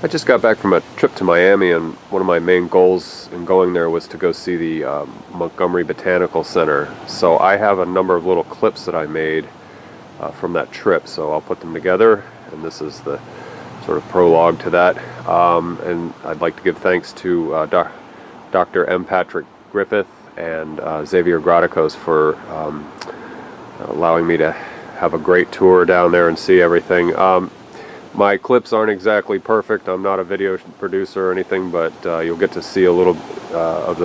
I just got back from a trip to Miami, and one of my main goals in going there was to go see the Montgomery Botanical Center. So I have a number of little clips that I made from that trip, so I'll put them together, and this is the sort of prologue to that. And I'd like to give thanks to Dr. M. Patrick Griffith and Xavier Gradicos for allowing me to have a great tour down there and see everything. My clips aren't exactly perfect. I'm not a video producer or anything, but you'll get to see a little of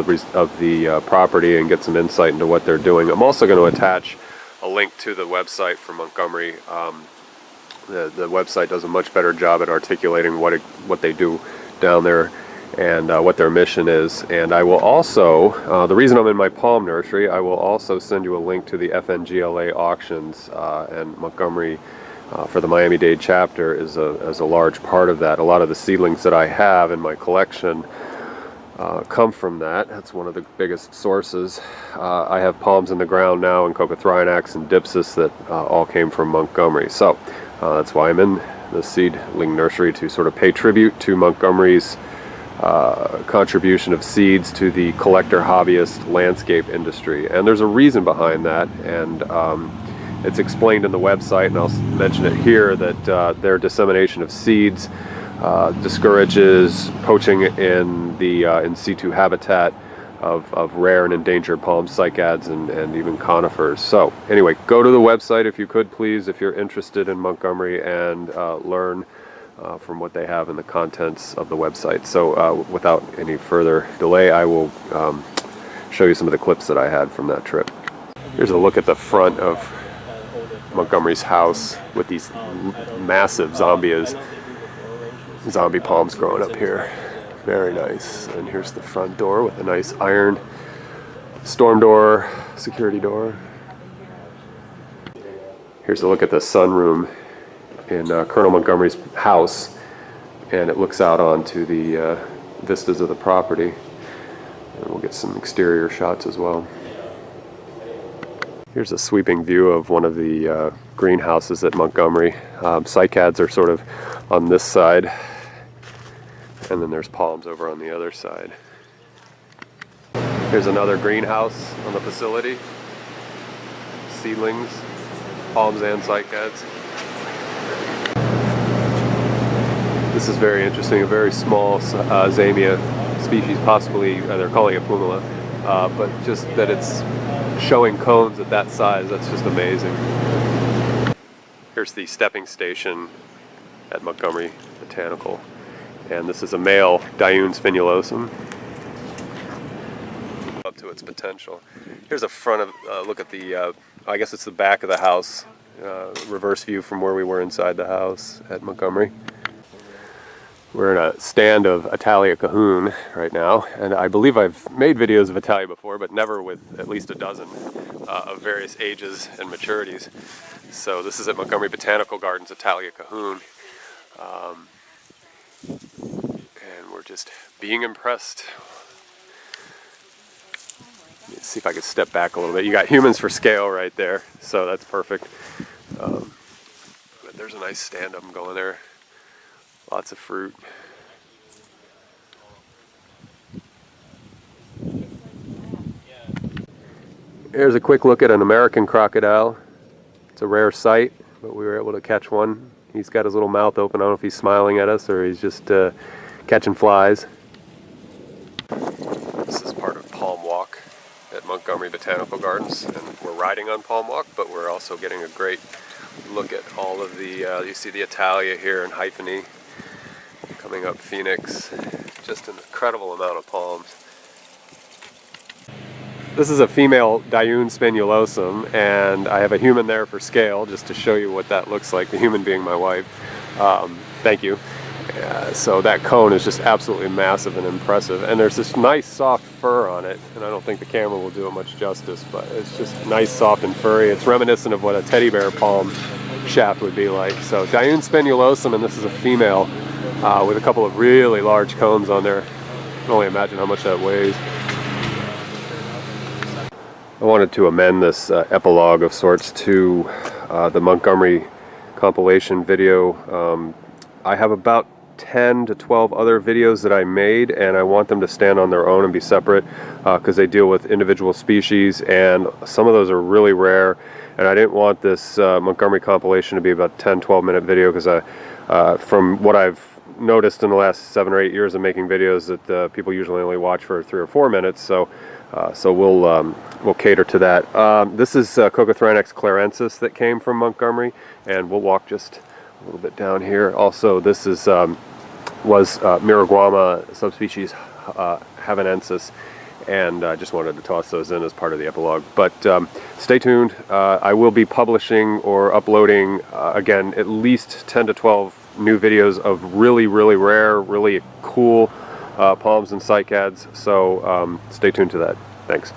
the property and get some insight into what they're doing. I'm also going to attach a link to the website for Montgomery. The website does a much better job at articulating what they do down there and what their mission is. And I will also, the reason I'm in my palm nursery, I will also send you a link to the FNGLA auctions, and Montgomery for the Miami-Dade chapter is a large part of that. A lot of the seedlings that I have in my collection come from that. That's one of the biggest sources. I have palms in the ground now, and Coccothrinax and Dipsis that all came from Montgomery. So that's why I'm in the seedling nursery, to sort of pay tribute to Montgomery's contribution of seeds to the collector hobbyist landscape industry. And there's a reason behind that, and it's explained in the website, and I'll mention it here, that their dissemination of seeds discourages poaching in the in situ habitat of rare and endangered palm cycads and even conifers. So anyway, go to the website if you could, please, if you're interested in Montgomery, and learn from what they have in the contents of the website. So without any further delay, I will show you some of the clips that I had from that trip. Here's a look at the front of Montgomery's house with these massive zombie palms growing up here. Very nice. And here's the front door with a nice iron storm door, security door. Here's a look at the sunroom in Colonel Montgomery's house, and it looks out onto the vistas of the property. And we'll get some exterior shots as well. Here's a sweeping view of one of the greenhouses at Montgomery. Cycads are sort of on this side, and then there's palms over on the other side. Here's another greenhouse on the facility. Seedlings, palms and cycads. This is very interesting, a very small Zamia species, possibly, they're calling it pumila, but just that it's showing cones at that size, that's just amazing. Here's the stepping station at Montgomery Botanical, and this is a male Dioon spinulosum, up to its potential. Here's a front of look at the I guess it's the back of the house, reverse view from where we were inside the house at Montgomery. We're in a stand of Italia Cahoon right now, and I believe I've made videos of Italia before, but never with at least a dozen of various ages and maturities. So this is at Montgomery Botanical Gardens, Italia Cahoon, and we're just being impressed. Let's see if I can step back a little bit. You got humans for scale right there, so that's perfect. But there's a nice stand of them going there. Lots of fruit. Here's a quick look at an American crocodile. It's a rare sight, but we were able to catch one. He's got his little mouth open. I don't know if he's smiling at us or he's just catching flies. This is part of Palm Walk at Montgomery Botanical Gardens, and we're riding on Palm Walk, but we're also getting a great look at all of the, you see the Italia here and Hyphene. Coming up Phoenix, just an incredible amount of palms. This is a female Dioon spinulosum, and I have a human there for scale, just to show you what that looks like, the human being my wife. Thank you. So that cone is just absolutely massive and impressive, and there's this nice soft fur on it, and I don't think the camera will do it much justice, but it's just nice, soft, and furry. It's reminiscent of what a teddy bear palm shaft would be like. So Dioon spinulosum, and this is a female with a couple of really large cones on there. I can only imagine how much that weighs. I wanted to amend this epilogue of sorts to the Montgomery compilation video. I have about 10 to 12 other videos that I made, and I want them to stand on their own and be separate because they deal with individual species, and some of those are really rare. And I didn't want this Montgomery compilation to be about a 10-12 minute video because from what I've noticed in the last 7 or 8 years of making videos that people usually only watch for 3 or 4 minutes. So we'll cater to that. This is Cocothranax clarensis that came from Montgomery, and we'll walk just a little bit down here. Also, this is was Miraguama subspecies havanensis, and I just wanted to toss those in as part of the epilogue. But stay tuned. I will be publishing or uploading again at least 10 to 12 new videos of really rare, really cool palms and cycads. So stay tuned to that. Thanks.